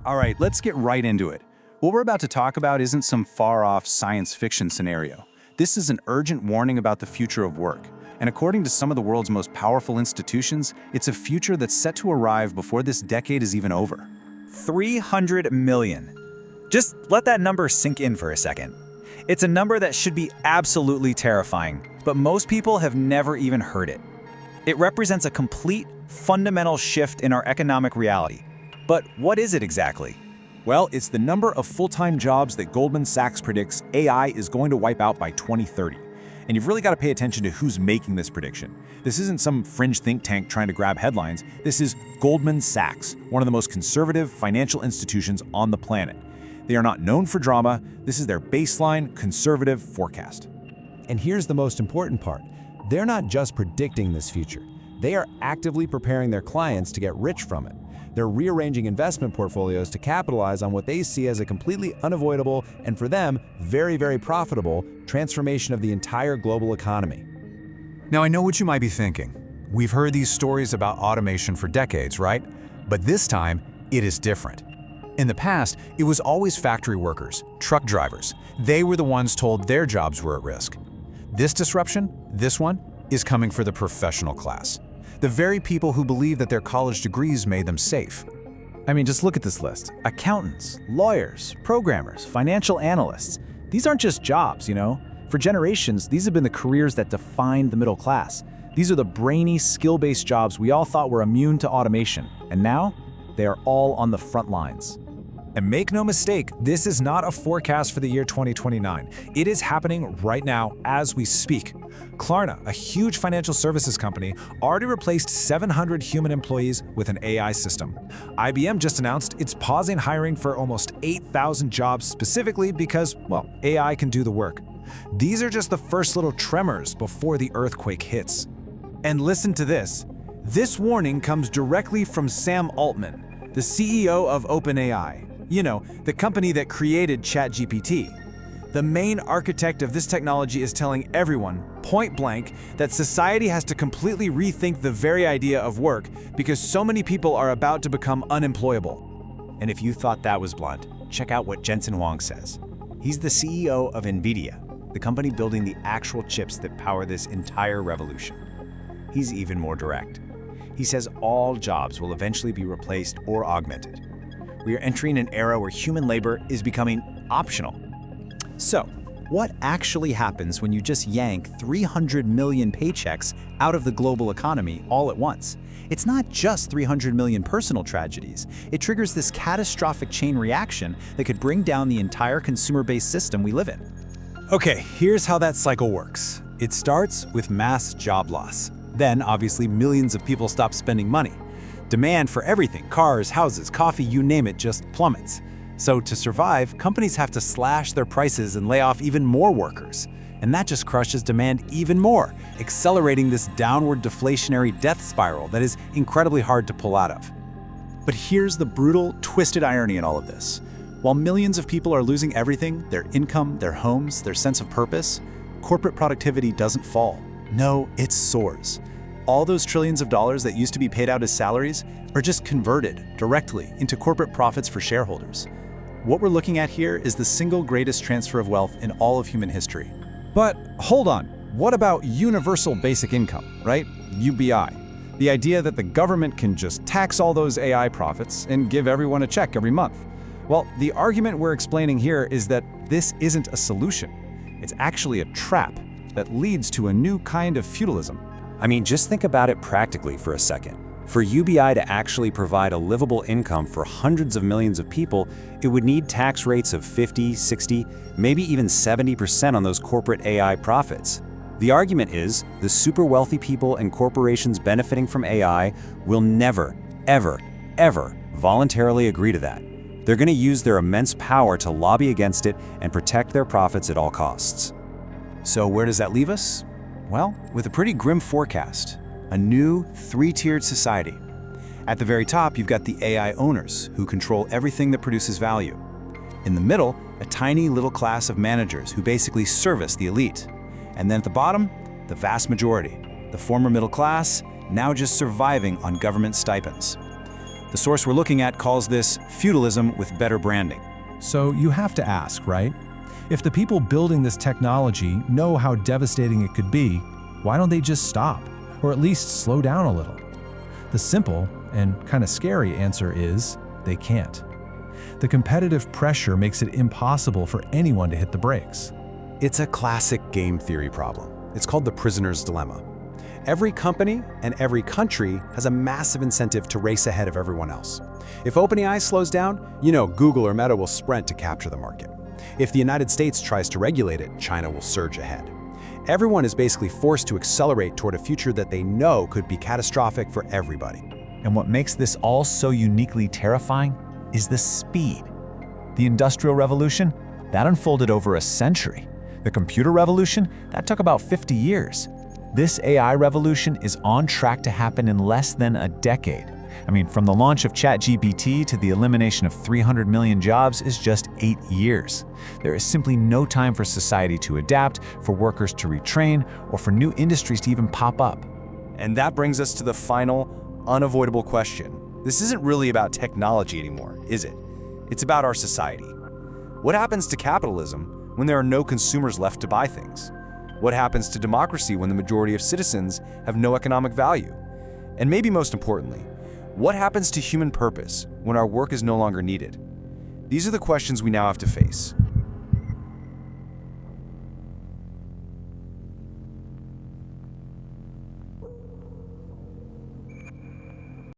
All right, let's get right into it. What we're about to talk about isn't some far-off science fiction scenario. This is an urgent warning about the future of work. And according to some of the world's most powerful institutions, it's a future that's set to arrive before this decade is even over. 300 million. Just let that number sink in for a second. It's a number that should be absolutely terrifying, but most people have never even heard it. It represents a complete, fundamental shift in our economic reality. But what is it exactly? Well, it's the number of full-time jobs that Goldman Sachs predicts AI is going to wipe out by 2030. And you've really got to pay attention to who's making this prediction. This isn't some fringe think tank trying to grab headlines. This is Goldman Sachs, one of the most conservative financial institutions on the planet. They are not known for drama. This is their baseline conservative forecast. And here's the most important part. They're not just predicting this future. They are actively preparing their clients to get rich from it. They're rearranging investment portfolios to capitalize on what they see as a completely unavoidable and, for them, very, very profitable transformation of the entire global economy. Now, I know what you might be thinking. We've heard these stories about automation for decades, right? But this time, it is different. In the past, it was always factory workers, truck drivers. They were the ones told their jobs were at risk. This disruption, this one, is coming for the professional class. The very people who believe that their college degrees made them safe. I mean, just look at this list. Accountants, lawyers, programmers, financial analysts. These aren't just jobs, you know? For generations, these have been the careers that defined the middle class. These are the brainy, skill-based jobs we all thought were immune to automation. And now, they are all on the front lines. And make no mistake, this is not a forecast for the year 2029. It is happening right now as we speak. Klarna, a huge financial services company, already replaced 700 human employees with an AI system. IBM just announced it's pausing hiring for almost 8,000 jobs specifically because, well, AI can do the work. These are just the first little tremors before the earthquake hits. And listen to this. This warning comes directly from Sam Altman, the CEO of OpenAI. You know, the company that created ChatGPT. The main architect of this technology is telling everyone, point blank, that society has to completely rethink the very idea of work because so many people are about to become unemployable. And if you thought that was blunt, check out what Jensen Huang says. He's the CEO of NVIDIA, the company building the actual chips that power this entire revolution. He's even more direct. He says all jobs will eventually be replaced or augmented. We are entering an era where human labor is becoming optional. So, what actually happens when you just yank 300 million paychecks out of the global economy all at once? It's not just 300 million personal tragedies. It triggers this catastrophic chain reaction that could bring down the entire consumer-based system we live in. Okay, here's how that cycle works. It starts with mass job loss. Then, obviously, millions of people stop spending money. Demand for everything, cars, houses, coffee, you name it, just plummets. So to survive, companies have to slash their prices and lay off even more workers. And that just crushes demand even more, accelerating this downward deflationary death spiral that is incredibly hard to pull out of. But here's the brutal, twisted irony in all of this. While millions of people are losing everything, their income, their homes, their sense of purpose, corporate productivity doesn't fall. No, it soars. All those trillions of dollars that used to be paid out as salaries are just converted directly into corporate profits for shareholders. What we're looking at here is the single greatest transfer of wealth in all of human history. But hold on, what about universal basic income, right? UBI. The idea that the government can just tax all those AI profits and give everyone a check every month. Well, the argument we're explaining here is that this isn't a solution. It's actually a trap that leads to a new kind of feudalism. I mean, just think about it practically for a second. For UBI to actually provide a livable income for hundreds of millions of people, it would need tax rates of 50, 60, maybe even 70% on those corporate AI profits. The argument is the super wealthy people and corporations benefiting from AI will never, ever, ever voluntarily agree to that. They're going to use their immense power to lobby against it and protect their profits at all costs. So where does that leave us? Well, with a pretty grim forecast. A new, three-tiered society. At the very top, you've got the AI owners, who control everything that produces value. In the middle, a tiny little class of managers who basically service the elite. And then at the bottom, the vast majority, the former middle class, now just surviving on government stipends. The source we're looking at calls this feudalism with better branding. So you have to ask, right? If the people building this technology know how devastating it could be, why don't they just stop, or at least slow down a little? The simple and kind of scary answer is they can't. The competitive pressure makes it impossible for anyone to hit the brakes. It's a classic game theory problem. It's called the prisoner's dilemma. Every company and every country has a massive incentive to race ahead of everyone else. If OpenAI slows down, Google or Meta will sprint to capture the market. If the United States tries to regulate it, China will surge ahead. Everyone is basically forced to accelerate toward a future that they know could be catastrophic for everybody. And what makes this all so uniquely terrifying is the speed. The Industrial Revolution, that unfolded over a century. The computer revolution, that took about 50 years. This AI revolution is on track to happen in less than a decade. I mean, from the launch of ChatGPT to the elimination of 300 million jobs is just 8 years. There is simply no time for society to adapt, for workers to retrain, or for new industries to even pop up. And that brings us to the final, unavoidable question. This isn't really about technology anymore, is it? It's about our society. What happens to capitalism when there are no consumers left to buy things? What happens to democracy when the majority of citizens have no economic value? And maybe most importantly, what happens to human purpose when our work is no longer needed? These are the questions we now have to face.